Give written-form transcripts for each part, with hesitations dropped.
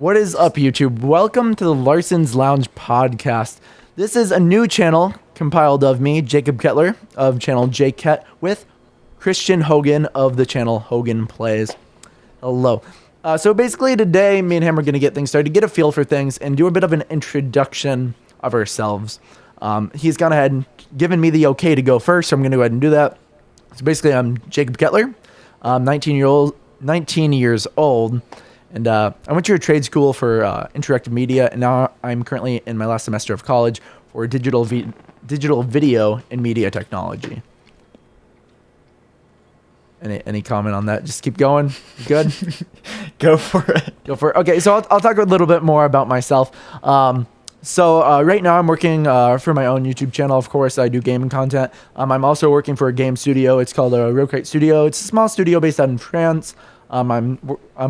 What is up, YouTube? Welcome to the Larson's Lounge Podcast. This is a new channel compiled of me, Jacob Kettler, of channel jakeket, with Christian Hogan of the channel Hogan Playz. Hello. So basically today, me and him are going to get things started, get a feel for things, and do a bit of an introduction of ourselves. He's gone ahead and given me the okay to go first, so I'm going to go ahead and do that. So basically, I'm Jacob Kettler. I'm 19 years old. And I went to a trade school for interactive media, and now I'm currently in my last semester of college for digital video and media technology. Any comment on that? Just keep going. Good? Go for it. Go for it. Okay, so I'll talk a little bit more about myself. So right now I'm working for my own YouTube channel. Of course, I do gaming content. I'm also working for a game studio. It's called Real Crate Studio. It's a small studio based out in France. I'm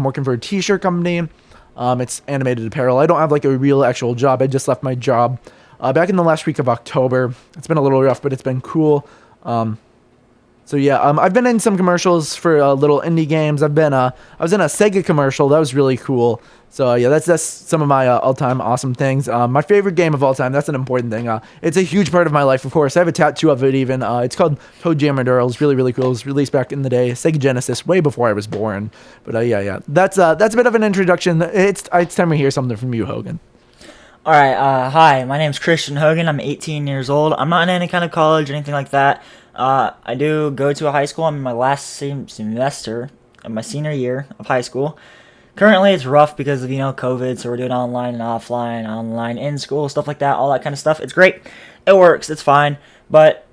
working for a t-shirt company. It's animated apparel. I don't have like a real actual job. I just left my job back in the last week of October. It's been a little rough, but it's been cool. So yeah, I've been in some commercials for little indie games. I was in a Sega commercial. That was really cool. So yeah, that's some of my all-time awesome things. My favorite game of all time. That's an important thing. It's a huge part of my life. Of course, I have a tattoo of it even. It's called Toe Jammer Earl. It's really really cool. It was released back in the day, Sega Genesis, way before I was born. But yeah. That's a bit of an introduction. It's time to hear something from you, Hogan. All right. Hi, my name's Christian Hogan. I'm 18 years old. I'm not in any kind of college or anything like that. I do go to a high school. I'm in my last semester of my senior year of high school. Currently, it's rough because of, COVID, so we're doing online and offline, online in school, stuff like that, all that kind of stuff. It's great. It works. It's fine. But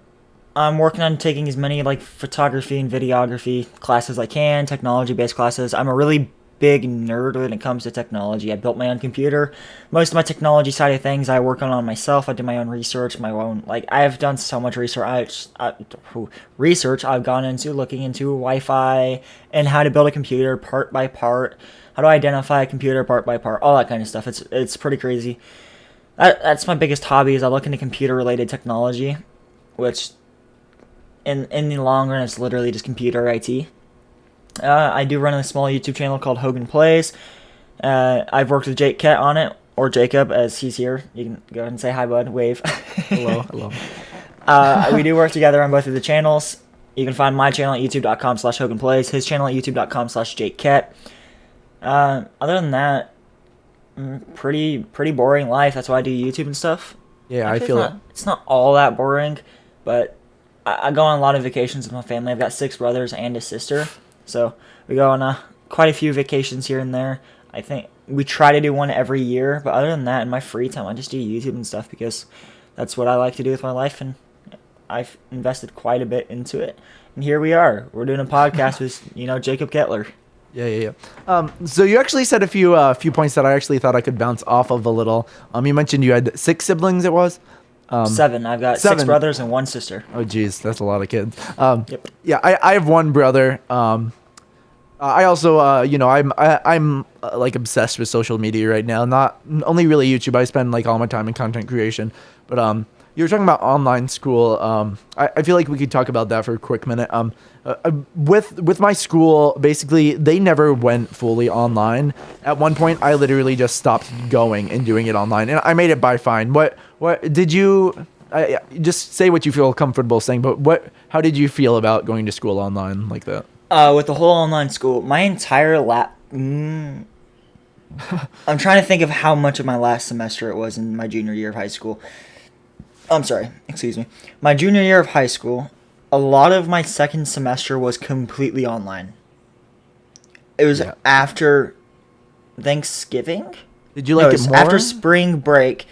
I'm working on taking as many, photography and videography classes as I can, technology-based classes. I'm a really big nerd when it comes to technology. I built my own computer. Most of my technology side of things I work on myself. I do my own research, I have done so much research. I've gone into looking into Wi-Fi and how to build a computer part by part, how to identify a computer part by part, all that kind of stuff. It's pretty crazy. That's my biggest hobby, is I look into computer related technology, which in the long run it's literally just computer IT. I do run a small YouTube channel called Hogan Playz. I've worked with jakeket on it, or Jacob, as he's here. You can go ahead and say hi, bud. Wave. Hello. We do work together on both of the channels. You can find my channel at youtube.com/Hogan Playz, his channel at youtube.com/jakeket. Other than that, pretty boring life. That's why I do YouTube and stuff. Yeah, I feel it's not all that boring, but I go on a lot of vacations with my family. I've got 6 brothers and a sister. So we go on quite a few vacations here and there. I think we try to do one every year. But other than that, in my free time, I just do YouTube and stuff because that's what I like to do with my life. And I've invested quite a bit into it. And here we are. We're doing a podcast with, Jacob Kettler. Yeah. So you actually said a few points that I actually thought I could bounce off of a little. You mentioned you had 6 siblings, it was? 7. I've got 6 brothers and 1 sister. Oh, geez. That's a lot of kids. Yep. Yeah, I have 1 brother. I also, I'm obsessed with social media right now. Not only really YouTube. I spend all my time in content creation. But you were talking about online school. I feel like we could talk about that for a quick minute. With my school, basically, they never went fully online. At one point, I literally just stopped going and doing it online, and I made it by fine. What did you? Just say what you feel comfortable saying. But how did you feel about going to school online like that? With the whole online school, my entire I'm trying to think of how much of my last semester it was in my junior year of high school. I'm sorry, excuse me. My junior year of high school, a lot of my second semester was completely online. It was after Thanksgiving? Did you like it more? After spring break,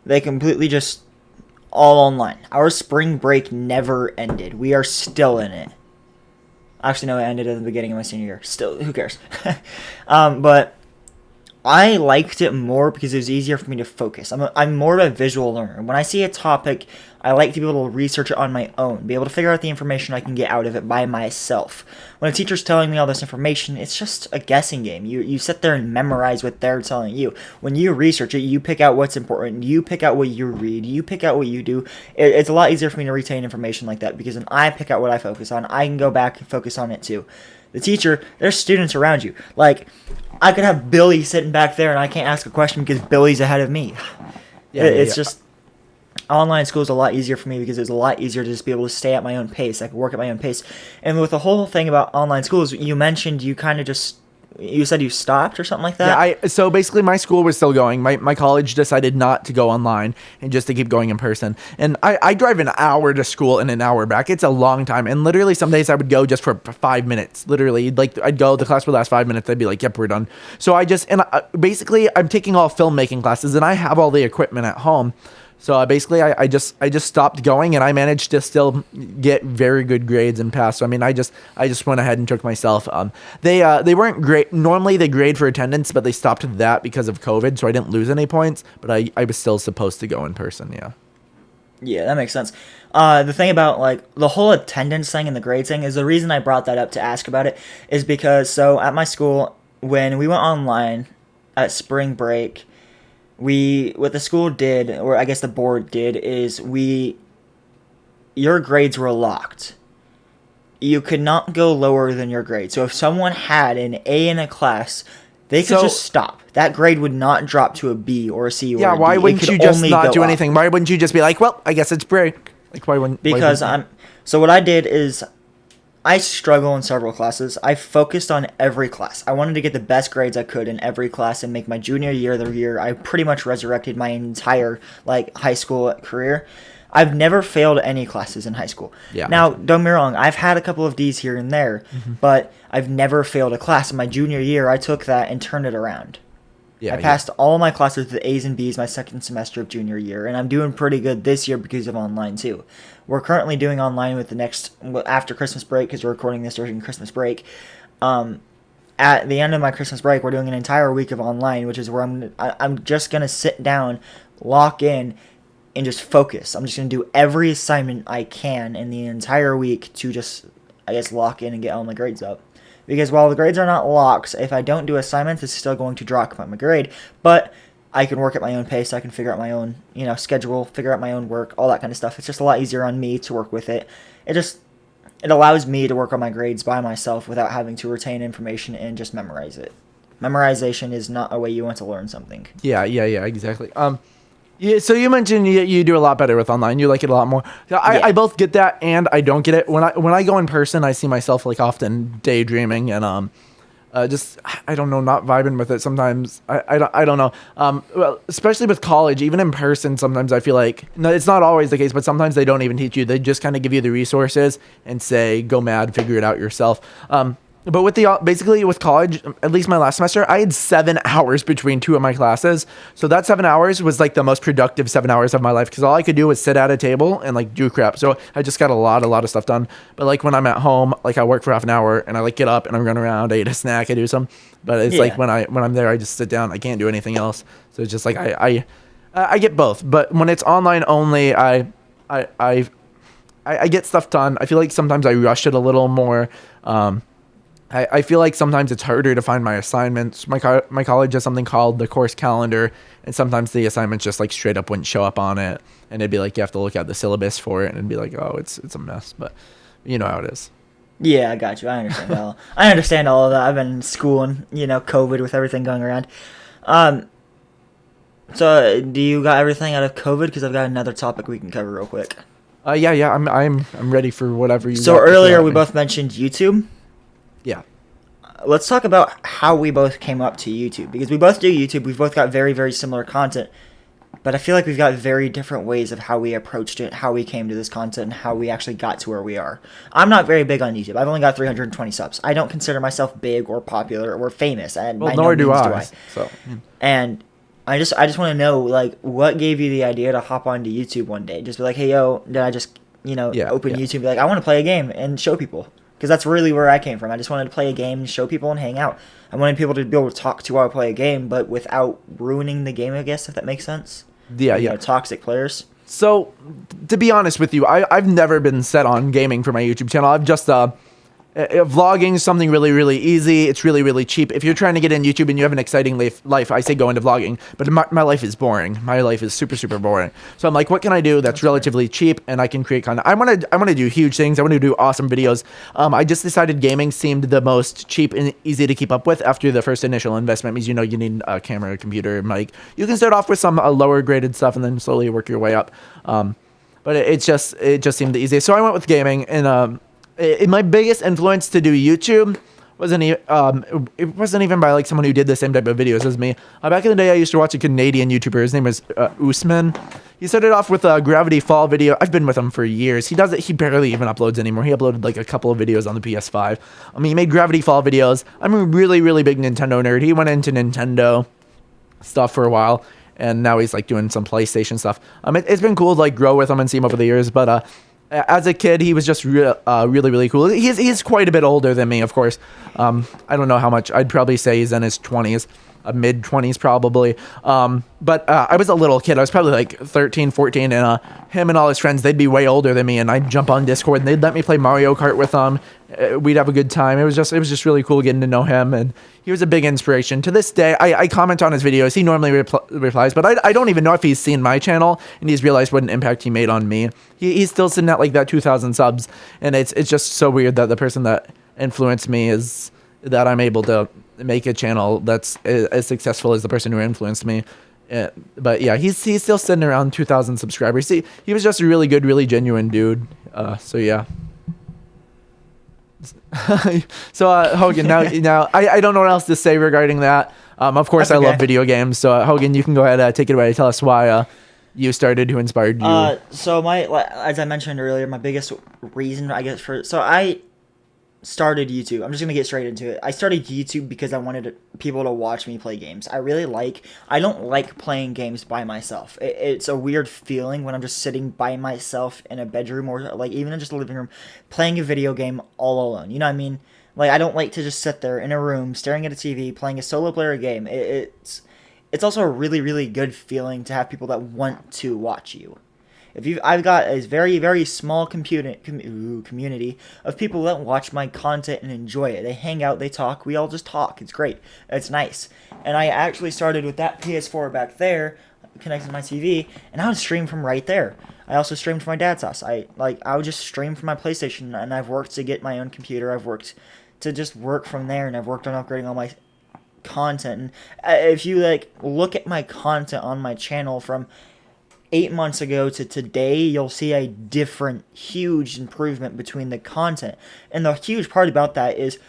they completely just all online. Our spring break never ended. We are still in it. Actually, no, it ended at the beginning of my senior year. Still, who cares? But I liked it more because it was easier for me to focus. I'm more of a visual learner. When I see a topic, I like to be able to research it on my own, be able to figure out the information I can get out of it by myself. When a teacher's telling me all this information, it's just a guessing game. You sit there and memorize what they're telling you. When you research it, you pick out what's important. You pick out what you read. You pick out what you do. It's a lot easier for me to retain information like that because when I pick out what I focus on, I can go back and focus on it too. the teacher, there's students around you. Like, I could have Billy sitting back there and I can't ask a question because Billy's ahead of me. It's just, online school is a lot easier for me because it's a lot easier to just be able to stay at my own pace. I can work at my own pace. And with the whole thing about online schools, you mentioned you kind of just, you said you stopped or something like that? Yeah, so basically my school was still going. My college decided not to go online and just to keep going in person. And I drive an hour to school and an hour back. It's a long time. And literally some days I would go just for 5 minutes. Literally, like I'd go, the class would last 5 minutes. I'd be like, yep, we're done. So basically I'm taking all filmmaking classes and I have all the equipment at home. So basically, I just stopped going, and I managed to still get very good grades and pass. So I mean, I just went ahead and took myself. They weren't great. Normally, they grade for attendance, but they stopped that because of COVID. So I didn't lose any points, but I was still supposed to go in person. Yeah. Yeah, that makes sense. The thing about like the whole attendance thing and the grades thing is the reason I brought that up to ask about it is because so at my school when we went online at spring break. What the school did, or I guess the board did, is your grades were locked. You could not go lower than your grade. So if someone had an A in a class, they could just stop. That grade would not drop to a B or a C or a D. Yeah, why wouldn't you just not do anything? Why wouldn't you just be like, well, I guess it's break? Like, why wouldn't? So what I did is I struggle in several classes. I focused on every class. I wanted to get the best grades I could in every class and make my junior year the year I pretty much resurrected my entire high school career. I've never failed any classes in high school. Yeah. Now, don't get me wrong, I've had a couple of D's here and there, but I've never failed a class. In my junior year, I took that and turned it around. Yeah, I passed all my classes with A's and B's my second semester of junior year, and I'm doing pretty good this year because of online too. We're currently doing online with after Christmas break because we're recording this during Christmas break. At the end of my Christmas break, we're doing an entire week of online, which is where I'm just gonna sit down, lock in, and just focus. I'm just gonna do every assignment I can in the entire week to just, I guess, lock in and get all my grades up. Because while the grades are not locked, if I don't do assignments, it's still going to drop my grade. But I can work at my own pace. I can figure out my own, schedule, figure out my own work, all that kind of stuff. It's just a lot easier on me to work with it. It allows me to work on my grades by myself without having to retain information and just memorize it. Memorization is not a way you want to learn something. Yeah, exactly. Yeah, so you mentioned you do a lot better with online. You like it a lot more. I both get that and I don't get it. When I go in person, I see myself often daydreaming and just I don't know, not vibing with it sometimes. I don't know. Well, especially with college, even in person, sometimes I feel like it's not always the case, but sometimes they don't even teach you. They just kind of give you the resources and say go mad, figure it out yourself. But with college, at least my last semester, I had 7 hours between 2 of my classes. So that 7 hours was the most productive 7 hours of my life because all I could do was sit at a table and do crap. So I just got a lot of stuff done. But when I'm at home, I work for half an hour and I get up and I run around, I eat a snack, I do some. But it's when I'm there, I just sit down. I can't do anything else. So it's just I get both. But when it's online only, I get stuff done. I feel like sometimes I rush it a little more. I feel like sometimes it's harder to find my assignments. My college has something called the course calendar, and sometimes the assignments just straight up wouldn't show up on it, and it'd be you have to look at the syllabus for it, and it'd be oh, it's a mess, but you know how it is. Yeah, I got you. I understand all. I understand all of that. I've been in school and COVID with everything going around. So do you got everything out of COVID? Because I've got another topic we can cover real quick. Yeah. I'm ready for whatever you. So earlier we both mentioned YouTube. Yeah. Let's talk about how we both came up to YouTube. Because we both do YouTube. We've both got very, very similar content. But I feel like we've got very different ways of how we approached it, how we came to this content, and how we actually got to where we are. I'm not very big on YouTube. I've only got 320 subs. I don't consider myself big or popular or famous. Well, nor do I. So. And I just want to know, what gave you the idea to hop onto YouTube one day? Just be hey, yo, did I just, open YouTube and be I want to play a game and show people? Because that's really where I came from. I just wanted to play a game and show people and hang out. I wanted people to be able to talk to while I play a game, but without ruining the game, I guess, if that makes sense. Yeah. Toxic players. So, to be honest with you, I've never been set on gaming for my YouTube channel. I've just, Vlogging is something really, really easy. It's really, really cheap. If you're trying to get in YouTube and you have an exciting life, I say go into vlogging. But my life is boring. My life is super, super boring. So I'm like, what can I do that's relatively cheap and I can create content? I want to do huge things. I want to do awesome videos. I just decided gaming seemed the most cheap and easy to keep up with after the first initial investment. Means you need a camera, a computer, mic. You can start off with some lower graded stuff and then slowly work your way up. But it just seemed the easiest. So I went with gaming, and my biggest influence to do YouTube it wasn't even by like someone who did the same type of videos as me. Back in the day, I used to watch a Canadian YouTuber. His name was Usman. He started off with a gravity fall video. I've been with him for years. He barely even uploads anymore. He uploaded like a couple of videos on the PS5. He made gravity fall videos. I'm a really, really big Nintendo nerd. He went into Nintendo stuff for a while, and now he's like doing some PlayStation stuff. It's been cool to like grow with him and see him over the years, but as a kid, he was just really, really cool. He's quite a bit older than me, of course. I don't know how much. I'd probably say he's in his 20s, mid-20s probably. But I was a little kid. I was probably like 13, 14, and him and all his friends, they'd be way older than me, and I'd jump on Discord, and they'd let me play Mario Kart with them. We'd have a good time. It was just really cool getting to know him, and he was a big inspiration. To this day, I comment on his videos. He normally replies, but I don't even know if he's seen my channel and he's realized what an impact he made on me. He's still sitting at like that 2,000 subs, and it's just so weird that the person that influenced me is that I'm able to make a channel that's as successful as the person who influenced me. But yeah, he's still sitting around 2,000 subscribers. He was just a really good, really genuine dude. So yeah. So Hogan, now I don't know what else to say regarding that. Of course, I love video games. So Hogan, you can go ahead, take it away. Tell us why you started, who inspired you. So as I mentioned earlier, my biggest reason I guess I started YouTube. I'm just gonna get straight into it. I started YouTube because I wanted people to watch me play games. I don't like playing games by myself. It's a weird feeling when I'm just sitting by myself in a bedroom or like even in just a living room playing a video game all alone. You know what I mean? Like I don't like to just sit there in a room staring at a TV playing a solo player game. It's also a really, really good feeling to have people that want to watch you. I've got a very, very small community of people that watch my content and enjoy it. They hang out, they talk, we all just talk. It's great. It's nice. And I actually started with that PS4 back there, connected to my TV, and I would stream from right there. I also streamed from my dad's house. I would just stream from my PlayStation, and I've worked to get my own computer. I've worked to just work from there, and I've worked on upgrading all my content. And if you look at my content on my channel from 8 months ago to today, you'll see a different, huge improvement between the content. And the huge part about that is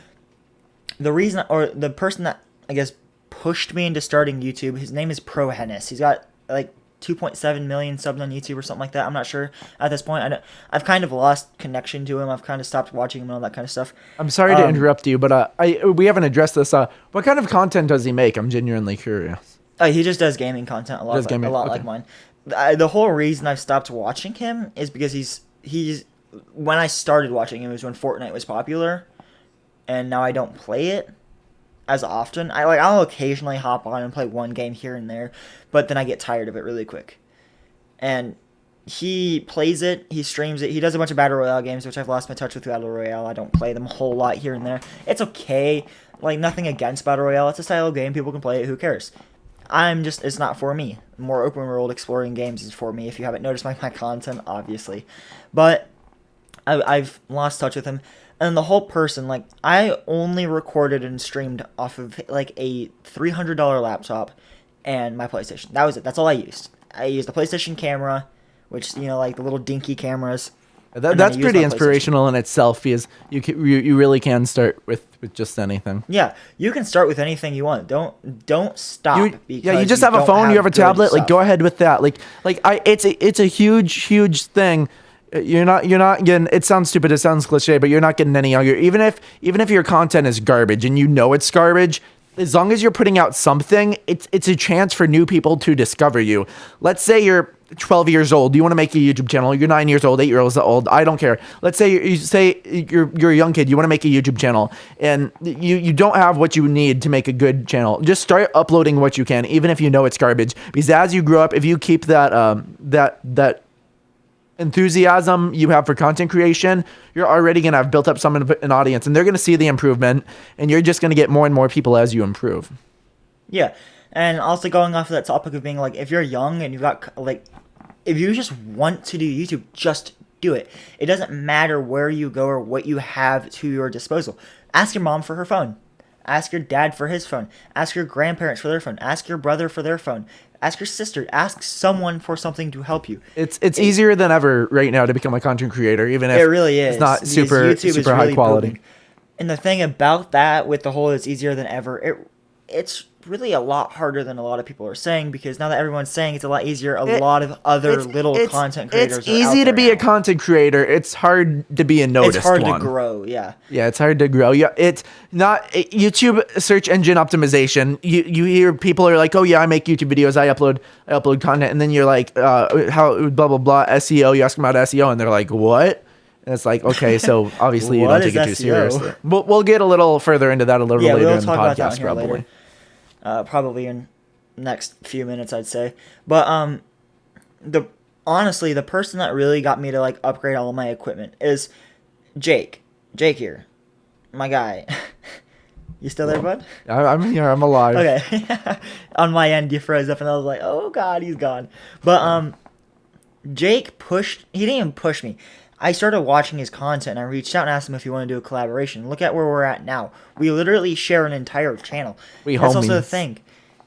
the reason, or the person that, I guess, pushed me into starting YouTube, his name is Pro Hennis. He's got, 2.7 million subs on YouTube or something like that. I'm not sure at this point. I've kind of lost connection to him. I've kind of stopped watching him and all that kind of stuff. I'm sorry to interrupt you, but we haven't addressed this. What kind of content does he make? I'm genuinely curious. He just does gaming content a lot like mine. The whole reason I've stopped watching him is because he's when I started watching him was when Fortnite was popular, and now I don't play it as often. I'll occasionally hop on and play one game here and there, but then I get tired of it really quick. And he plays it, he streams it, he does a bunch of Battle Royale games, which I've lost my touch with Battle Royale. I don't play them a whole lot here and there. It's okay, nothing against Battle Royale. It's a style of game, people can play it, who cares? It's not for me. More open world exploring games is for me, if you haven't noticed by my content, obviously. But I've lost touch with him. And the whole person, I only recorded and streamed off of, a $300 laptop and my PlayStation. That was it. That's all I used. I used the PlayStation camera, which, the little dinky cameras. That's pretty inspirational in itself, because you really can start with just anything. Yeah, you can start with anything you want. Don't stop. You just have a phone, you have a tablet. Go ahead with that. It's a huge thing. You're not getting. It sounds stupid. It sounds cliche, but you're not getting any younger. Even if your content is garbage and you know it's garbage, as long as you're putting out something, it's a chance for new people to discover you. Let's say you're 12 years old. You want to make a YouTube channel. You're 9 years old, 8 years old. I don't care. Let's say you're a young kid. You want to make a YouTube channel, and you don't have what you need to make a good channel. Just start uploading what you can, even if you know it's garbage. Because as you grow up, if you keep that enthusiasm you have for content creation, you're already going to have built up an audience, and they're going to see the improvement, and you're just going to get more and more people as you improve. Yeah. And also going off of that topic of being like, if you're young and you've got like, if you just want to do YouTube, just do it. It doesn't matter where you go or what you have to your disposal. Ask your mom for her phone. Ask your dad for his phone. Ask your grandparents for their phone. Ask your brother for their phone. Ask your sister. Ask someone for something to help you. It's easier than ever right now to become a content creator, even if it really is. It's not super high really quality. booming. And the thing about that, with the whole it's easier than ever, it's really a lot harder than a lot of people are saying, because now that everyone's saying it's a lot easier, a lot of other content creators it's easy to be a content creator. It's hard to be a noticed It's hard one. to grow, yeah. Yeah, it's hard to grow. Yeah, it's not YouTube search engine optimization. You hear people are like, oh yeah, I make YouTube videos, I upload content, and then you're like, how blah blah blah SEO. You ask them about SEO, and they're like, what? And it's like, okay, so obviously you don't take it too seriously. We'll get a little further into that a little later in the podcast, probably. Probably in the next few minutes, I'd say. But honestly, the person that really got me to like upgrade all my equipment is Jake. Jake here, my guy. You still there, bud? I'm here. I'm alive. Okay. On my end, you froze up, and I was like, oh god, he's gone. But Jake he didn't even push me. I started watching his content, and I reached out and asked him if he wanted to do a collaboration. Look at where we're at now. We literally share an entire channel. That's also the thing.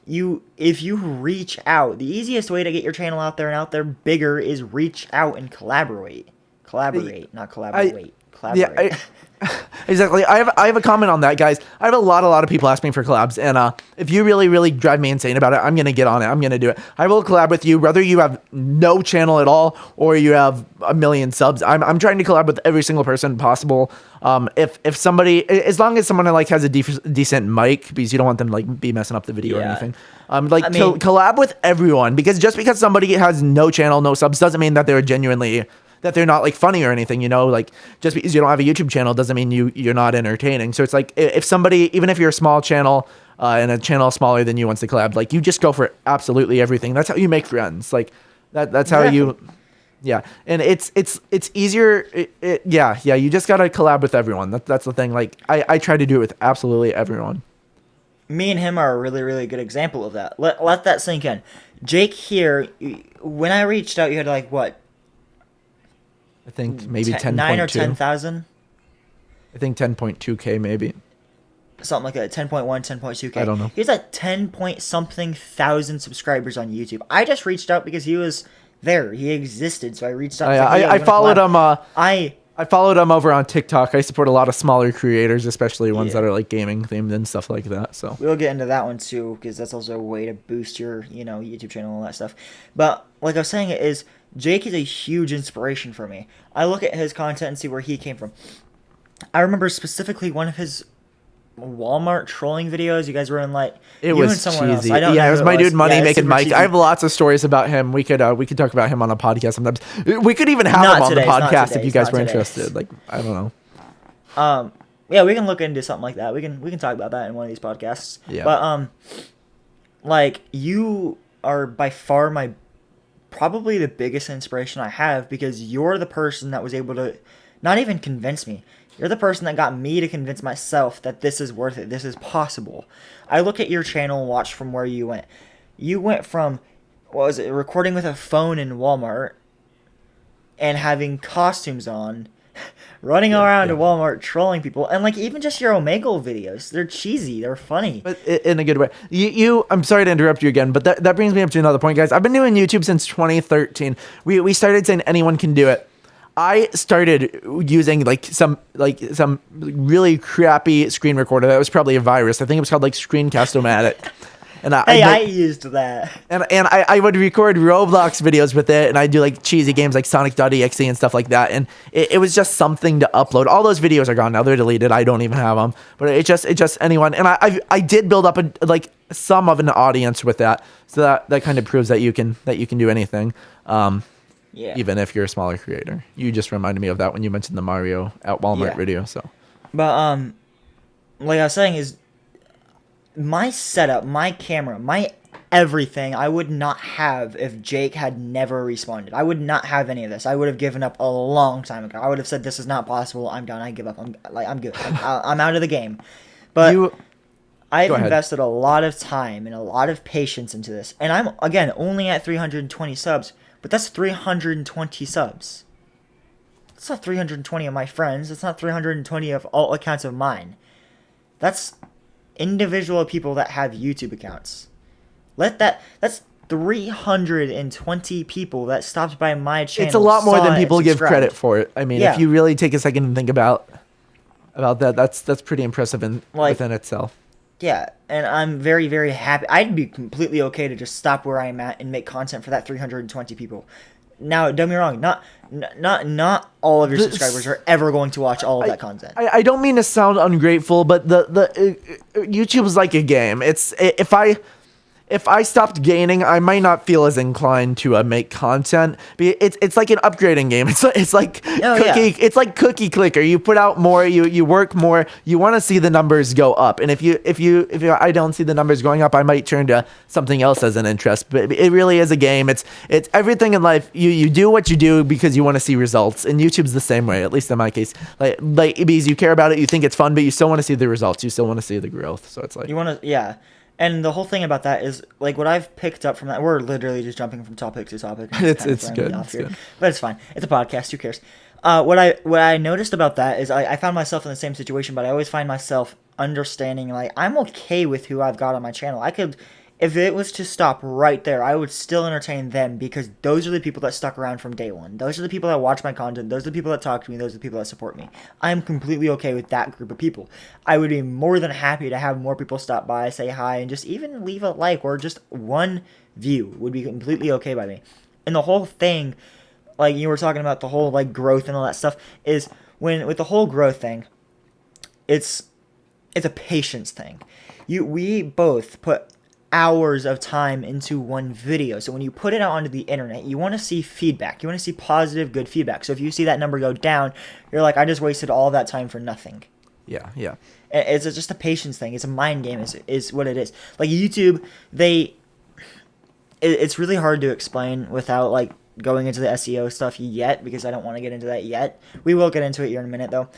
If you reach out, the easiest way to get your channel out there bigger is reach out and collaborate. Collaborate. Collaborate. Yeah, exactly. I have a comment on that, guys. I have a lot of people asking for collabs, and if you really drive me insane about it, I'm gonna get on it. I'm gonna do it. I will collab with you, whether you have no channel at all or you have 1 million subs. I'm trying to collab with every single person possible. If somebody, as long as someone like has a decent mic, because you don't want them to like be messing up the video or anything. Collab with everyone, because just because somebody has no channel, no subs, doesn't mean that they're not like funny or anything, like just because you don't have a YouTube channel doesn't mean you're not entertaining. So it's like, if somebody, even if you're a small channel and a channel smaller than you wants to collab, like you just go for absolutely everything. That's how you make friends. Like that's how you, yeah. And it's easier. You just got to collab with everyone. That's the thing. Like I try to do it with absolutely everyone. Me and him are a really good example of that. Let that sink in. Jake here, when I reached out, you had like what? I think maybe 10.2. 9 or 10,000? I think 10.2K maybe. Something like that. 10.1, 10.2K. I don't know. He's at 10 point something thousand subscribers on YouTube. I just reached out because he was there. He existed, so I reached out. I followed him. I followed him over on TikTok. I support a lot of smaller creators, especially ones that are like gaming themed and stuff like that. So we'll get into that one too, because that's also a way to boost your, YouTube channel and all that stuff. But like I was saying, Jake is a huge inspiration for me. I look at his content and see where he came from. I remember specifically one of his Walmart trolling videos. You guys were in like it was someone cheesy. Else. I don't know it was my dude Money making Mike. Cheesy. I have lots of stories about him. We could talk about him on a podcast sometimes. We could even have him on the podcast if you guys were interested. Like I don't know. Yeah, we can look into something like that. We can talk about that in one of these podcasts. Yeah. But like you are by far probably the biggest inspiration I have, because you're the person that was able to not even convince me. You're the person that got me to convince myself that this is worth it. This is possible. I look at your channel and watch from where you went. You went from, recording with a phone in Walmart and having costumes on, running around to Walmart trolling people, and like even just your Omegle videos. They're cheesy. They're funny. But in a good way. I'm sorry to interrupt you again, but that brings me up to another point, guys. I've been doing YouTube since 2013. We started saying anyone can do it. I started using like some really crappy screen recorder that was probably a virus. I think it was called like Screencast-O-Matic. And I used that. And I would record Roblox videos with it, and I'd do like cheesy games like Sonic.exe and stuff like that. And it was just something to upload. All those videos are gone now; they're deleted. I don't even have them. But it just anyone. And I did build up some of an audience with that. So that kind of proves that you can do anything. Even if you're a smaller creator. You just reminded me of that when you mentioned the Mario at Walmart video. So, but like I was saying, is my setup, my camera, my everything I would not have if Jake had never responded. I would not have any of this. I would have given up a long time ago. I would have said, this is not possible. I'm done. I give up. I'm good. I'm out of the game. But I've invested a lot of time and a lot of patience into this. And I'm, again, only at 320 subs. But that's 320 subs. It's not 320 of my friends. It's not 320 of all accounts of mine. That's individual people that have YouTube accounts. That's 320 people that stopped by my channel. It's a lot more than people give credit for it. I mean, if you really take a second and think about that, that's pretty impressive within itself. Yeah, and I'm very, very happy. I'd be completely okay to just stop where I'm at and make content for that 320 people. Now, don't get me wrong, not all of your subscribers are ever going to watch all of that content. I don't mean to sound ungrateful, but the YouTube is like a game. If I stopped gaining, I might not feel as inclined to make content. It's like an upgrading game. It's like It's like Cookie Clicker. You put out more, you work more. You want to see the numbers go up. And if I don't see the numbers going up, I might turn to something else as an interest. But it really is a game. It's everything in life. You do what you do because you want to see results. And YouTube's the same way, at least in my case. Like because you care about it, you think it's fun, but you still want to see the results. You still want to see the growth. So it's like you want to, And the whole thing about that is, like, what I've picked up from that, we're literally just jumping from topic to topic. It's good. But it's fine. It's a podcast. Who cares? What I noticed about that is I found myself in the same situation, but I always find myself understanding, like, I'm okay with who I've got on my channel. I could, if it was to stop right there, I would still entertain them because those are the people that stuck around from day one. Those are the people that watch my content. Those are the people that talk to me. Those are the people that support me. I'm completely okay with that group of people. I would be more than happy to have more people stop by, say hi, and just even leave a like or just one view would be completely okay by me. And the whole thing, like you were talking about the whole like growth and all that stuff, is with the whole growth thing, it's a patience thing. We both put hours of time into one video. So when you put it out onto the internet, you want to see feedback. You want to see positive, good feedback. So if you see that number go down, you're like, I just wasted all that time for nothing. Yeah. It's just a patience thing. It's a mind game is what it is. Like YouTube, it's really hard to explain without like going into the SEO stuff yet, because I don't want to get into that yet. We will get into it here in a minute though.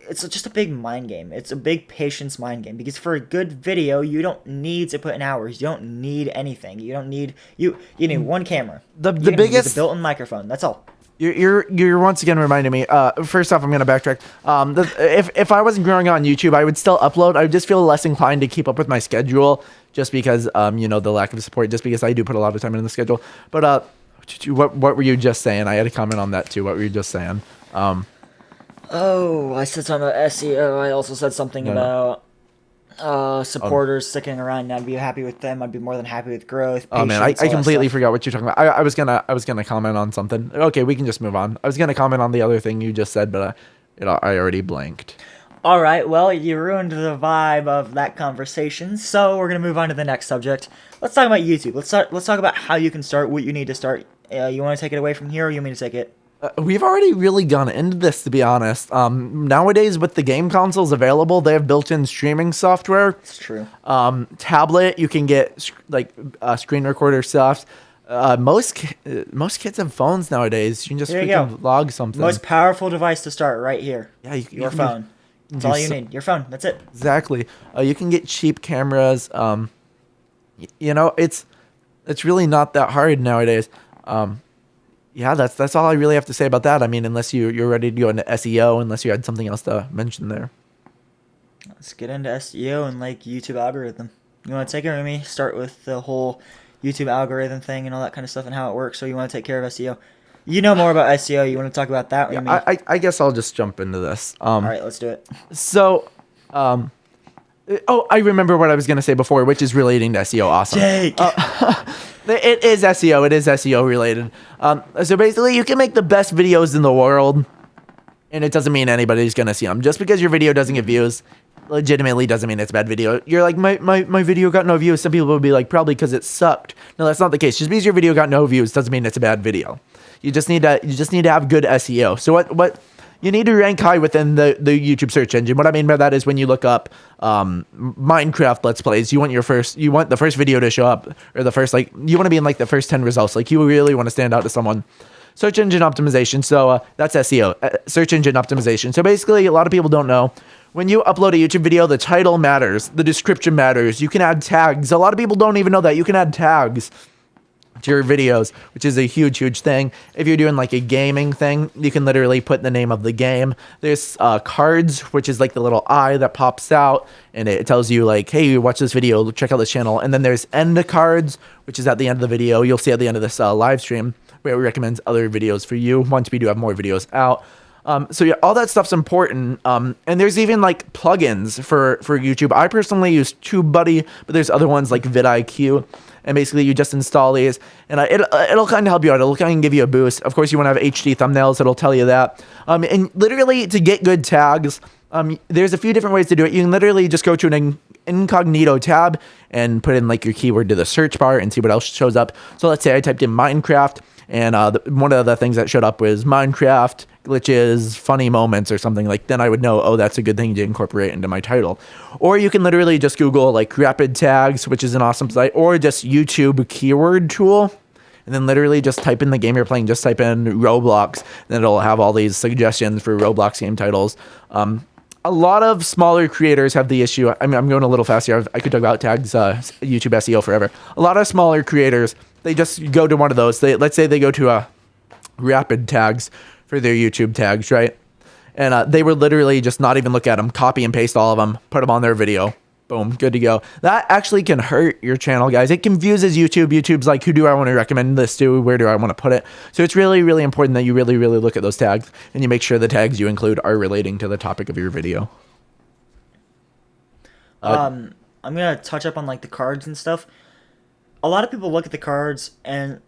It's just a big mind game. It's a big patience mind game, because for a good video, you don't need to put in hours. You don't need anything. You don't need you need one camera. The biggest built-in microphone. That's all. You're once again reminding me. First off, I'm gonna backtrack. If I wasn't growing on YouTube, I would still upload. I would just feel less inclined to keep up with my schedule, just because the lack of support. Just because I do put a lot of time in the schedule. But what were you just saying? I had a comment on that too. What were you just saying? I said something about SEO. I also said something about supporters sticking around, and I'd be happy with them. I'd be more than happy with growth. Oh man, I completely forgot what you're talking about. I was gonna comment on something. Okay, we can just move on. I was gonna comment on the other thing you just said, but I already blanked. All right, well, you ruined the vibe of that conversation, so we're gonna move on to the next subject. Let's talk about YouTube. Let's talk about how you can start, what you need to start. You want to take it away from here, or you want me to take it? We've already really gone into this, to be honest. Nowadays, with the game consoles available, they have built-in streaming software. It's true. Tablet, you can get screen recorder stuff. Most kids have phones nowadays. You can just freaking log something. Most powerful device to start right here. Yeah, your phone. That's all you need. Your phone. That's it. Exactly. You can get cheap cameras. It's really not that hard nowadays. Yeah, that's all I really have to say about that. I mean, unless you're ready to go into SEO, unless you had something else to mention there. Let's get into SEO and like YouTube algorithm. You want to take it with me? Start with the whole YouTube algorithm thing and all that kind of stuff and how it works. So you want to take care of SEO? You know more about SEO. You want to talk about that? Yeah, I guess I'll just jump into this. All right, let's do it. So, I remember what I was going to say before, which is relating to SEO. Awesome. Jake. It is SEO. It is SEO related. So basically, you can make the best videos in the world, and it doesn't mean anybody's going to see them. Just because your video doesn't get views, legitimately doesn't mean it's a bad video. You're like, my video got no views. Some people will be like, probably because it sucked. No, that's not the case. Just because your video got no views doesn't mean it's a bad video. You just need to have good SEO. So what you need to rank high within the YouTube search engine. What I mean by that is when you look up Minecraft Let's Plays, you want the first video to show up, or the first, like, you want to be in like the first 10 results. Like, you really want to stand out to someone. Search engine optimization. So that's SEO, search engine optimization. So basically, a lot of people don't know. When you upload a YouTube video, the title matters, the description matters. You can add tags. A lot of people don't even know that you can add tags to your videos, which is a huge, huge thing. If you're doing like a gaming thing, you can literally put the name of the game. There's cards, which is like the little eye that pops out, and it tells you like, hey, watch this video, check out this channel. And then there's end cards, which is at the end of the video. You'll see at the end of this live stream where it recommends other videos for you once we do have more videos out. So yeah, all that stuff's important. And there's even like plugins for YouTube. I personally use TubeBuddy, but there's other ones like vidIQ. And basically you just install these, and it'll kind of help you out. It'll kind of give you a boost. Of course, you want to have HD thumbnails. It'll tell you that. And literally to get good tags, there's a few different ways to do it. You can literally just go to an incognito tab and put in like your keyword to the search bar and see what else shows up. So let's say I typed in Minecraft, and one of the things that showed up was Minecraft glitches, funny moments, or something. Like, then I would know, oh, that's a good thing to incorporate into my title. Or you can literally just Google like rapid tags, which is an awesome site, or just YouTube keyword tool, and then literally just type in the game you're playing. Just type in Roblox, and then it'll have all these suggestions for Roblox game titles. A lot of smaller creators have the issue. I mean, I'm going a little fast here. I could talk about tags, YouTube SEO forever. A lot of smaller creators, they just go to one of those. Let's say they go to rapid tags for their YouTube tags, right? And they would literally just not even look at them, copy and paste all of them, put them on their video. Boom, good to go. That actually can hurt your channel, guys. It confuses YouTube. YouTube's like, who do I want to recommend this to? Where do I want to put it? So it's really, really important that you really, really look at those tags, and you make sure the tags you include are relating to the topic of your video. I'm going to touch up on like the cards and stuff. A lot of people look at the cards, and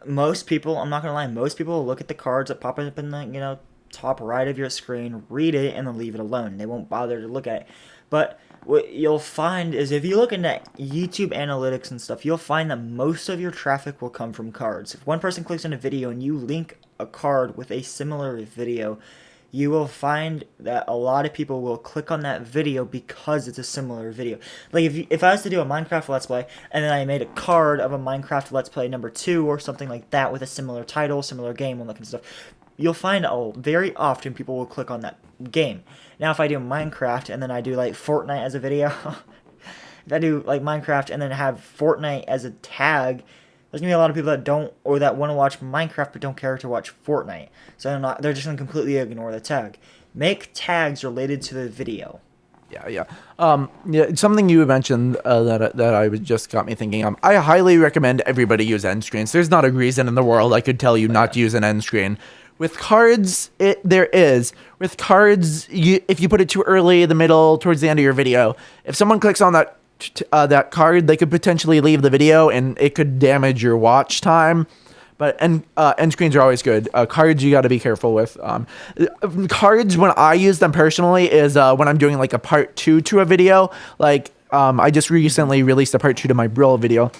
most people, I'm not going to lie, most people will look at the cards that pop up in the, top right of your screen, read it, and then leave it alone. They won't bother to look at it. But what you'll find is if you look into YouTube analytics and stuff, you'll find that most of your traffic will come from cards. If one person clicks on a video and you link a card with a similar video, you will find that a lot of people will click on that video because it's a similar video. Like if I was to do a Minecraft Let's Play, and then I made a card of a Minecraft Let's Play number 2 or something like that with a similar title, similar game, all that kind of stuff, you'll find very often people will click on that game. Now, if I do Minecraft and then I do like Fortnite as a video, if I do like Minecraft and then have Fortnite as a tag, there's gonna be a lot of people that don't, or that want to watch Minecraft but don't care to watch Fortnite. So they're just gonna completely ignore the tag. Make tags related to the video. Yeah. Something you mentioned that I was just got me thinking. I highly recommend everybody use end screens. There's not a reason in the world I could tell you not to use an end screen. With cards, there is. With cards, if you put it too early, the middle, towards the end of your video, if someone clicks on that card, they could potentially leave the video, and it could damage your watch time. But end screens are always good. Cards, you got to be careful with. Cards, when I use them personally, is when I'm doing like a part 2 to a video. Like I just recently released a part 2 to my Brill video.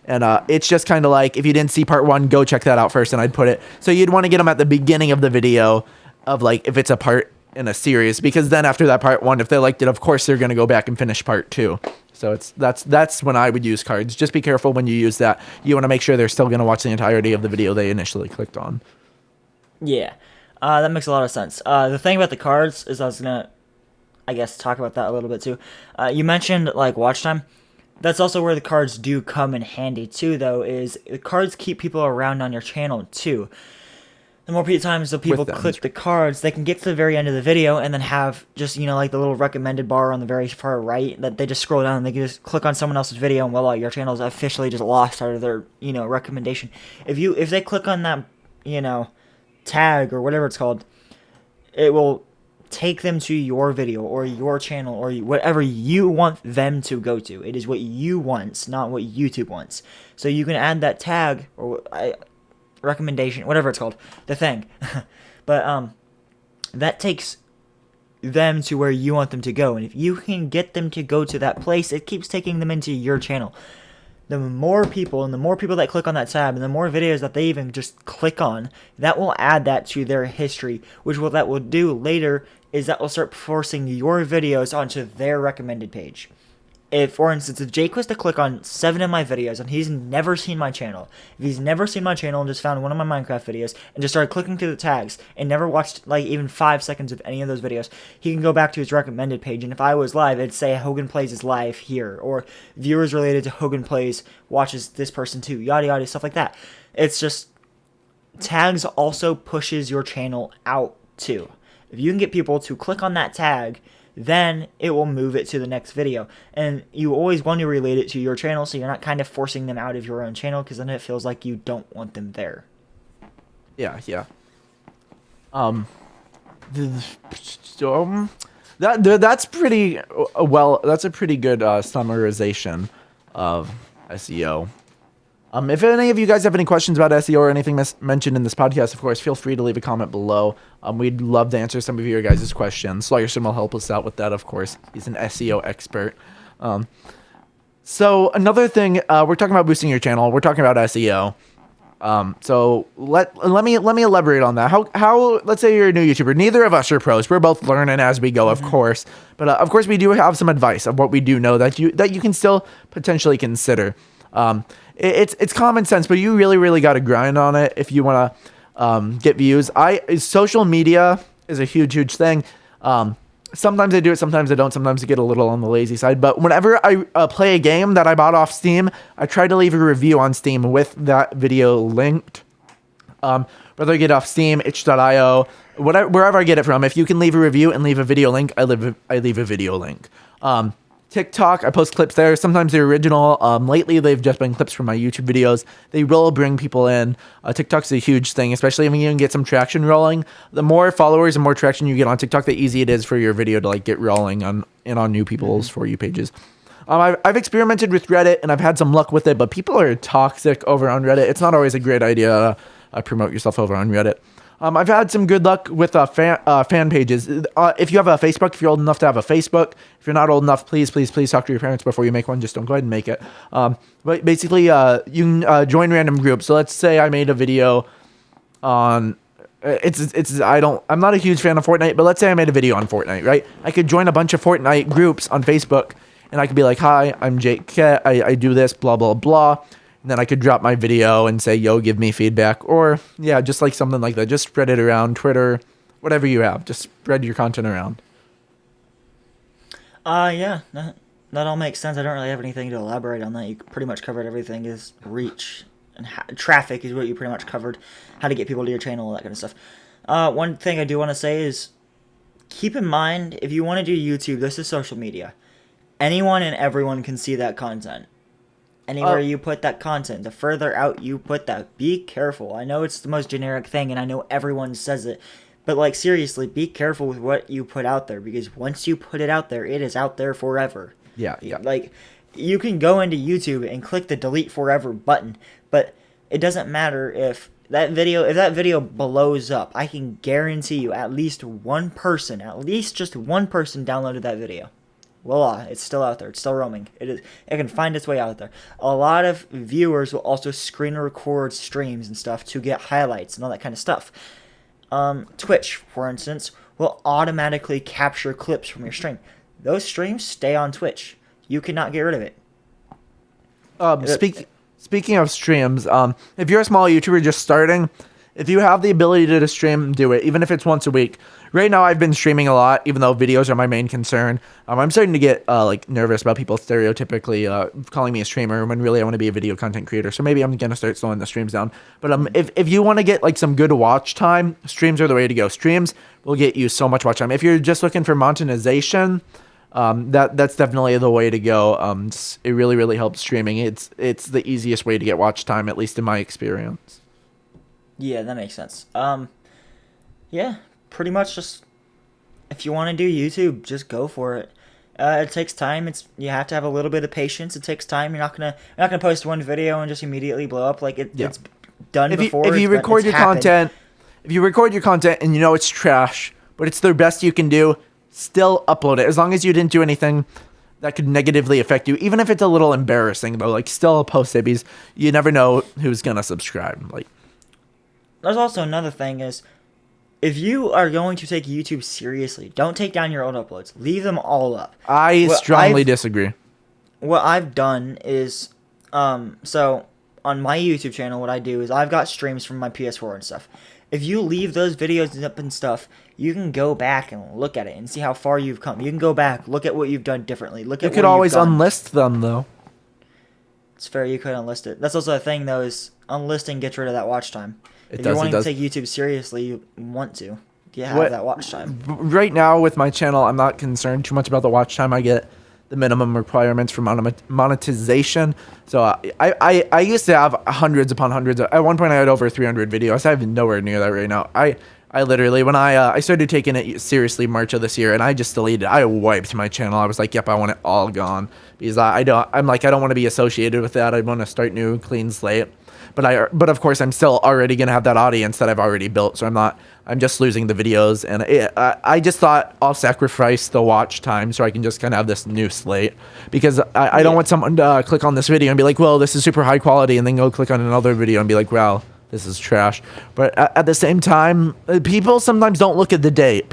And it's just kind of like, if you didn't see part 1, go check that out first, and I'd put it. So you'd want to get them at the beginning of the video, of like, if it's a part in a series, because then after that part 1, if they liked it, of course they're going to go back and finish part 2. So that's when I would use cards. Just be careful when you use that. You want to make sure they're still going to watch the entirety of the video they initially clicked on. Yeah, that makes a lot of sense. The thing about the cards is I was going to, I guess, talk about that a little bit too. You mentioned like watch time. That's also where the cards do come in handy too, though, is the cards keep people around on your channel too. The more times the people click the cards, they can get to the very end of the video and then have just, like the little recommended bar on the very far right that they just scroll down and they can just click on someone else's video, and voila, your channel is officially just lost out of their, recommendation. If they click on that, tag or whatever it's called, it will take them to your video or your channel or whatever you want them to go to. It is what you want, not what YouTube wants. So you can add that tag or recommendation, whatever it's called, the thing. But that takes them to where you want them to go. And if you can get them to go to that place, it keeps taking them into your channel. the more people and the more people that click on that tab and the more videos that they even just click on, that will add that to their history, which what that will do later is that will start forcing your videos onto their recommended page. If, for instance, if Jake was to click on 7 of my videos and he's never seen my channel, if he's never seen my channel and just found one of my Minecraft videos and just started clicking through the tags and never watched like even 5 seconds of any of those videos, he can go back to his recommended page, and if I was live, it'd say Hogan Playz is live here, or viewers related to Hogan Playz watches this person too, yada yada, stuff like that. It's just, tags also pushes your channel out too. If you can get people to click on that tag, then it will move it to the next video. And you always want to relate it to your channel, so you're not kind of forcing them out of your own channel, because then it feels like you don't want them there. Yeah. That's pretty well. That's a pretty good summarization of SEO. If any of you guys have any questions about SEO or anything mentioned in this podcast, of course, feel free to leave a comment below. We'd love to answer some of your guys' questions. Larson will help us out with that, of course. He's an SEO expert. So another thing, we're talking about boosting your channel. We're talking about SEO. So let me elaborate on that. How let's say you're a new YouTuber. Neither of us are pros. We're both learning as we go, of course. But of course, we do have some advice of what we do know that you can still potentially consider. It's common sense, but you really got to grind on it if you want to get views. Social media is a huge thing. Sometimes I do it, sometimes I don't. Sometimes I get a little on the lazy side. But whenever I play a game that I bought off Steam, I try to leave a review on Steam with that video linked. Whether I get it off Steam, itch.io, wherever I get it from. If you can leave a review and leave a video link, I leave a video link. TikTok, I post clips there. Sometimes they're original. Lately, they've just been clips from my YouTube videos. They will bring people in. TikTok's a huge thing, especially when you can get some traction rolling. The more followers and more traction you get on TikTok, the easier it is for your video to like get rolling on new people's For You pages. I've experimented with Reddit, and I've had some luck with it, but people are toxic over on Reddit. It's not always a great idea to promote yourself over on Reddit. I've had some good luck with fan pages. If you have a Facebook, if you're old enough to have a Facebook, if you're not old enough, please talk to your parents before you make one. Just don't go ahead and make it. But basically, you can join random groups. So let's say I made a video on I'm not a huge fan of Fortnite, but let's say I made a video on Fortnite, right? I could join a bunch of Fortnite groups on Facebook, and I could be like, "Hi, I'm jakeket. I do this, blah blah blah." And then I could drop my video and say, yo, give me feedback. Or, yeah, just like something like that. Just spread it around Twitter, whatever you have. Just spread your content around. Yeah, that all makes sense. I don't really have anything to elaborate on that. You pretty much covered everything. Is reach and traffic is what you pretty much covered. How to get people to your channel, all that kind of stuff. One thing I do want to say is keep in mind, if you want to do YouTube, this is social media. Anyone and everyone can see that content. Anywhere you put that content, the further out you put that, be careful. I know it's the most generic thing, and I know everyone says it, but like seriously, be careful with what you put out there, because once you put it out there, it is out there forever. Yeah. Like, you can go into YouTube and click the delete forever button, but it doesn't matter if that video blows up. I can guarantee you at least just one person downloaded that video. Voila, it's still out there. It's still roaming. It can find its way out there. A lot of viewers will also screen record streams and stuff to get highlights and all that kind of stuff. Twitch, for instance, will automatically capture clips from your stream. Those streams stay on Twitch. You cannot get rid of it. Speaking of streams, if you're a small YouTuber just starting, if you have the ability to stream, do it, even if it's once a week. Right now, I've been streaming a lot, even though videos are my main concern. I'm starting to get nervous about people stereotypically calling me a streamer when really I want to be a video content creator. So maybe I'm gonna start slowing the streams down. But if you want to get like some good watch time, streams are the way to go. Streams will get you so much watch time. If you're just looking for monetization, that's definitely the way to go. It really helps streaming. It's the easiest way to get watch time, at least in my experience. Yeah, that makes sense. Yeah, pretty much just if you want to do YouTube, just go for it. It takes time. You have to have a little bit of patience. It takes time. You're not gonna post one video and just immediately blow up. Like it's done before. If you record your content and you know it's trash, but it's the best you can do, still upload it. As long as you didn't do anything that could negatively affect you, even if it's a little embarrassing though. Like, still post it because you never know who's gonna subscribe. Like, There's also another thing is, if you are going to take YouTube seriously, don't take down your old uploads. Leave them all up. I strongly disagree. What I've done is, so on my YouTube channel, what I do is I've got streams from my PS4 and stuff. If you leave those videos up and stuff, you can go back and look at it and see how far you've come. You can go back, look at what you've done differently. You could always unlist them, though. It's fair, you could unlist it. That's also a thing, though, is unlisting gets rid of that watch time. If you're wanting to take YouTube seriously, you want to. You have that watch time. Right now, with my channel, I'm not concerned too much about the watch time. I get the minimum requirements for monetization. So I used to have hundreds upon hundreds. At one point, I had over 300 videos. I have nowhere near that right now. I literally, when I started taking it seriously March of this year, and I just deleted it. I wiped my channel. I was like, yep, I want it all gone, because I don't want to be associated with that. I want to start new, clean slate. But of course, I'm still already gonna have that audience that I've already built. So I'm just losing the videos, and I just thought I'll sacrifice the watch time so I can just kind of have this new slate, because I don't want someone to click on this video and be like, well, this is super high quality, and then go click on another video and be like, wow, this is trash. But at the same time, people sometimes don't look at the date.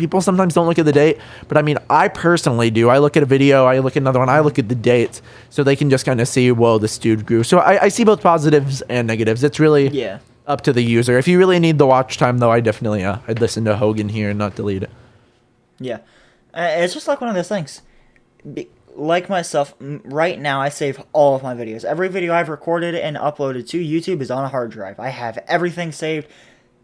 But I mean, I personally do. I look at a video, I look at another one, I look at the dates, so they can just kind of see, whoa, this dude grew. So I see both positives and negatives. It's really up to the user. If you really need the watch time, though, I definitely I'd listen to Hogan here and not delete it. Yeah, it's just like one of those things. Like myself, right now I save all of my videos. Every video I've recorded and uploaded to YouTube is on a hard drive. I have everything saved,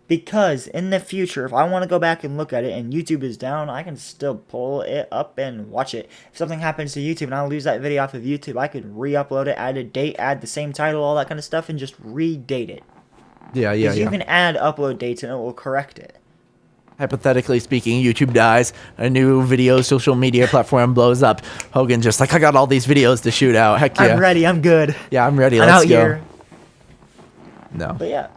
because in the future, if I want to go back and look at it and YouTube is down, I can still pull it up and watch it. If something happens to YouTube and I lose that video off of YouTube, I could re-upload it, add a date, add the same title, all that kind of stuff, and just redate it. Yeah. You can add upload dates and it will correct it. Hypothetically speaking, YouTube dies, a new video social media platform blows up. Hogan just like, I got all these videos to shoot out. Heck yeah. I'm ready. I'm good. Yeah, I'm ready. I'm Let's out go. here. No. But yeah.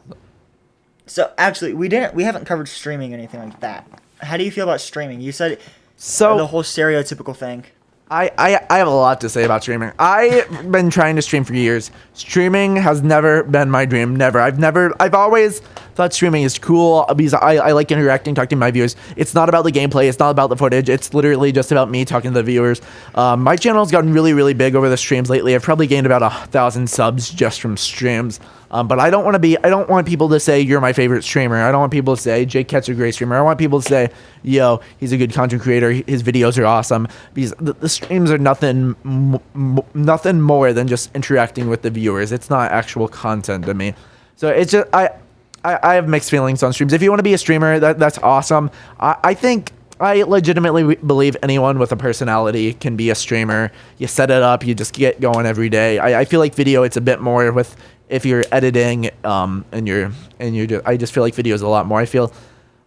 So actually, we haven't covered streaming or anything like that. How do you feel about streaming? You said the whole stereotypical thing. I have a lot to say about streaming. I've been trying to stream for years. Streaming has never been my dream. Never. I've always thought streaming is cool because I like interacting, talking to my viewers. It's not about the gameplay. It's not about the footage. It's literally just about me talking to the viewers. My channel's gotten really, really big over the streams lately. I've probably gained about 1,000 subs just from streams. But I don't want people to say you're my favorite streamer. I don't want people to say jakeket's a great streamer. I want people to say, yo, he's a good content creator. His videos are awesome. Because the streams are nothing more than just interacting with the viewers. It's not actual content to me. So it's just I have mixed feelings on streams. If you want to be a streamer, that's awesome. I think I legitimately believe anyone with a personality can be a streamer. You set it up, you just get going every day. I feel like video, it's a bit more with if you're editing I just feel like video is a lot more. I feel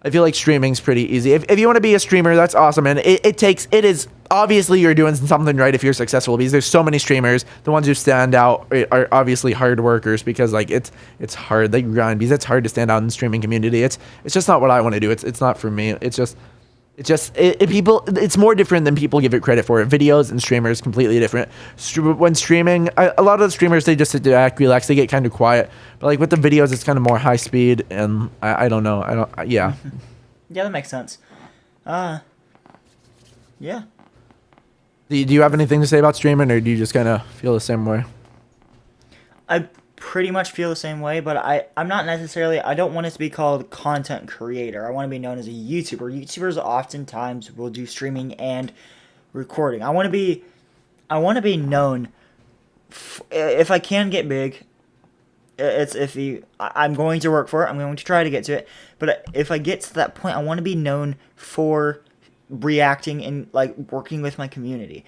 like streaming's pretty easy. If you want to be a streamer, that's awesome, and it is obviously you're doing something right if you're successful, because there's so many streamers. The ones who stand out are obviously hard workers, because like it's hard. They grind because it's hard to stand out in the streaming community. It's just not what I want to do. It's not for me. It's more different than people give it credit for. Videos and streamers completely different. When streaming, a lot of the streamers, they just sit back, relax, they get kind of quiet. But like with the videos, it's kind of more high speed, and I don't know. Yeah, that makes sense. Yeah. Do you have anything to say about streaming, or do you just kind of feel the same way? I pretty much feel the same way, but I'm not necessarily, I don't want it to be called content creator. I want to be known as a YouTuber. YouTubers oftentimes will do streaming and recording. I want to be known, if I can get big, I'm going to work for it. I'm going to try to get to it. But if I get to that point, I want to be known for reacting and like working with my community.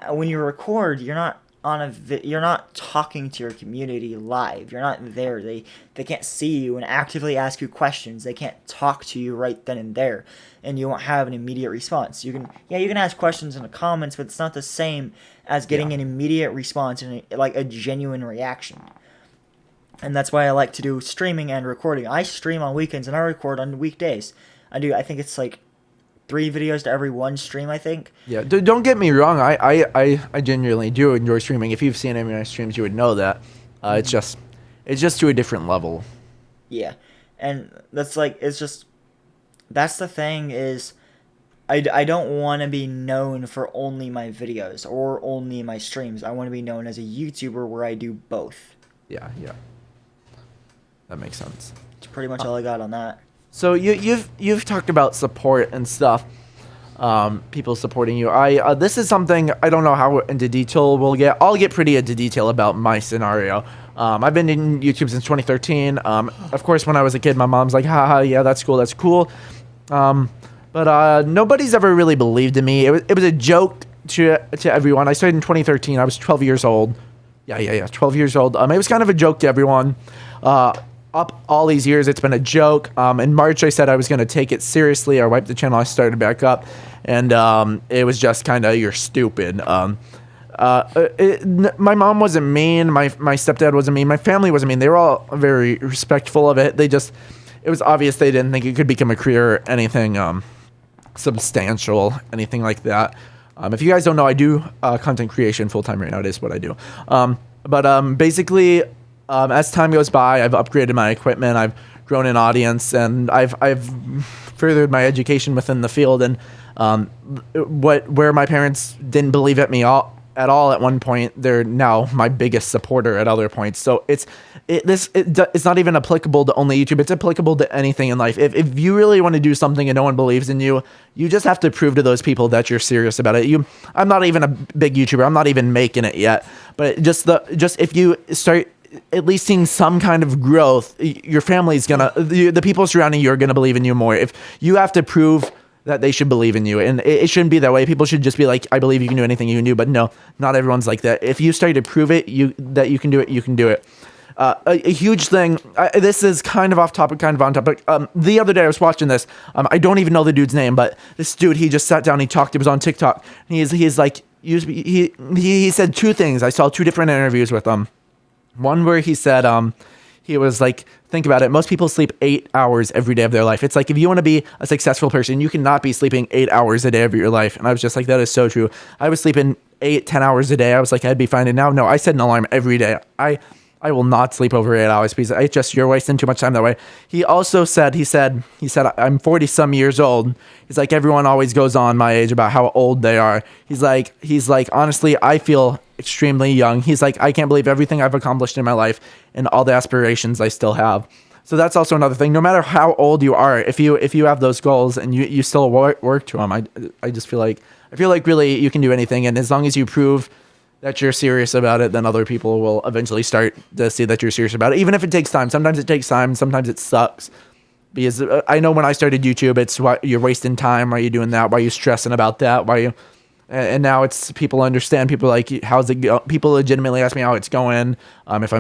When you record, you're not you're not talking to your community live. You're not there. They can't see you and actively ask you questions. They can't talk to you right then and there, and you won't have an immediate response. You can ask questions in the comments, but it's not the same as getting an immediate response and a genuine reaction. And that's why I like to do streaming and recording. I stream on weekends and I record on weekdays. I think it's like 3 videos to every 1 stream, I think. Yeah, don't get me wrong. I genuinely do enjoy streaming. If you've seen any of my streams, you would know that. It's just to a different level. Yeah, and that's the thing is, I don't want to be known for only my videos or only my streams. I want to be known as a YouTuber where I do both. Yeah. That makes sense. That's pretty much all I got on that. So you've talked about support and stuff. People supporting you. This is something I don't know how into detail we'll get. I'll get pretty into detail about my scenario. I've been in YouTube since 2013. Of course, when I was a kid, my mom's like, haha, yeah, that's cool. But nobody's ever really believed in me. It was a joke to everyone. I started in 2013. I was 12 years old. Yeah, 12 years old. It was kind of a joke to everyone. Up all these years, it's been a joke. In March, I said I was going to take it seriously. I wiped the channel. I started back up. And it was just kind of, you're stupid. My mom wasn't mean. My stepdad wasn't mean. My family wasn't mean. They were all very respectful of it. It was obvious they didn't think it could become a career or anything substantial, anything like that. If you guys don't know, I do content creation full-time right now. It is what I do. But basically, as time goes by, I've upgraded my equipment. I've grown an audience, and I've furthered my education within the field. And where my parents didn't believe at me at all at one point, they're now my biggest supporter at other points. So it's not even applicable to only YouTube. It's applicable to anything in life. If you really want to do something and no one believes in you, you just have to prove to those people that you're serious about it. I'm not even a big YouTuber. I'm not even making it yet. But just if you start at least seeing some kind of growth, your family's the people surrounding you are gonna believe in you more. If you have to prove that they should believe in you, and it shouldn't be that way. People should just be like, I believe you can do anything you can do. But no, not everyone's like that. If you start to prove it, that you can do it, you can do it. A huge thing. This is kind of off topic, kind of on topic. The other day I was watching this. I don't even know the dude's name, but this dude, he just sat down. He talked. It was on TikTok. And he's like, he said 2 things. I saw 2 different interviews with him. One where he said, he was like, think about it. Most people sleep 8 hours every day of their life. It's like, if you want to be a successful person, you cannot be sleeping 8 hours a day of your life. And I was just like, that is so true. I was sleeping 8-10 hours a day. I was like, I'd be fine. And now, no, I set an alarm every day. I will not sleep over 8 hours because you're wasting too much time that way. He also said, he said, I'm 40 some years old. He's like, everyone always goes on my age about how old they are. He's like, honestly, I feel extremely young. He's like, I can't believe everything I've accomplished in my life and all the aspirations I still have. So that's also another thing. No matter how old you are, if you have those goals and you still work to them, I feel like really you can do anything. And as long as you prove that you're serious about it, then other people will eventually start to see that you're serious about it. Even if it takes time. Sometimes it takes time. Sometimes it sucks. Because I know when I started YouTube, it's why you're wasting time. Why are you doing that? Why are you stressing about that? And now it's people understand. People are like, how's it go? People legitimately ask me how it's going. If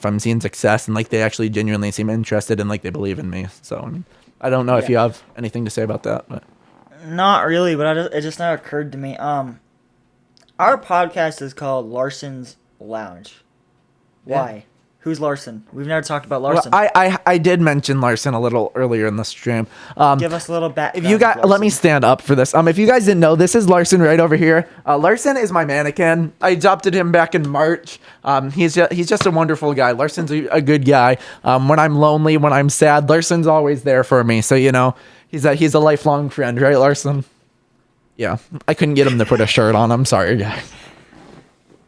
I'm seeing success, and like they actually genuinely seem interested and like they believe in me. So I mean, I don't know if you have anything to say about that, but not really. But it just now occurred to me. Our podcast is called Larson's Lounge. Why? Yeah. Who's Larson? We've never talked about Larson. Well, I did mention Larson a little earlier in the stream. Give us a little background. If you got, let me stand up for this. If you guys didn't know, this is Larson right over here. Larson is my mannequin. I adopted him back in March. He's just a wonderful guy. Larson's a good guy. When I'm lonely, when I'm sad, Larson's always there for me. So he's a lifelong friend, right, Larson? Yeah, I couldn't get him to put a shirt on. I'm sorry, guys.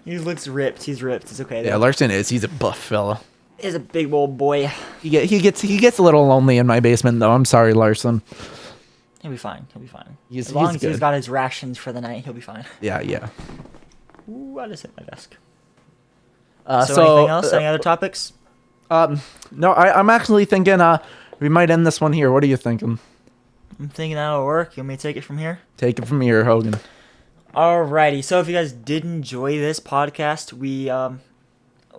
He looks ripped. He's ripped. It's okay, though. Yeah, Larson is. He's a buff fella. He's a big old boy. He gets a little lonely in my basement, though. I'm sorry, Larson. He'll be fine. As long as he's got his rations for the night, he'll be fine. Yeah. Ooh, I just hit my desk. So anything else? Any other topics? No, I'm actually thinking we might end this one here. What are you thinking? I'm thinking that'll work. You want me to take it from here? Take it from here, Hogan. Alrighty. So if you guys did enjoy this podcast,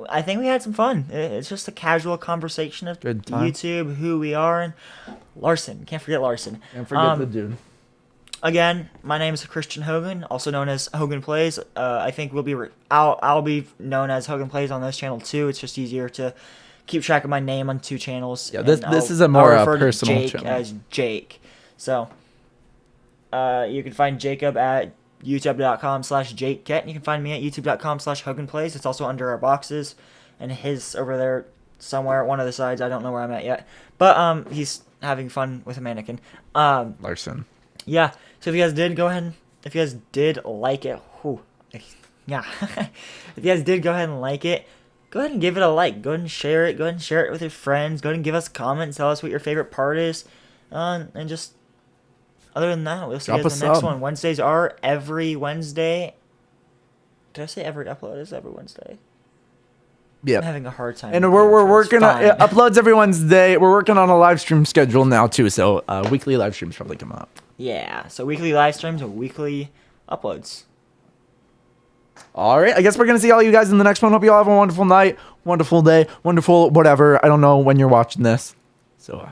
I think we had some fun. It's just a casual conversation of YouTube, who we are, and Larson. Can't forget Larson. Can't forget the dude. Again, my name is Christian Hogan, also known as Hogan Playz. I think I'll be known as Hogan Playz on this channel too. It's just easier to keep track of my name on 2 channels. Yeah, this is a more personal Jake channel. as Jake. So, You can find Jacob at youtube.com/jakeket. You can find me at youtube.com/Hogan Playz. It's also under our boxes, and his over there somewhere at one of the sides. I don't know where I'm at yet, but he's having fun with a mannequin. Larson. Yeah. So if you guys did go ahead, if you guys did like it, yeah. If you guys did go ahead and like it, go ahead and give it a like. Go ahead and share it. Go ahead and share it with your friends. Go ahead and give us a comment. Tell us what your favorite part is, and just. Other than that, we'll see you guys in the next one. Wednesdays are every Wednesday. Did I say every upload is every Wednesday? Yeah. I'm having a hard time. And we're working on it. Uploads every Wednesday. We're working on a live stream schedule now too, so weekly live streams probably come up. Yeah, so weekly live streams and weekly uploads. All right, I guess we're gonna see all you guys in the next one. Hope you all have a wonderful night, wonderful day, wonderful whatever. I don't know when you're watching this, so.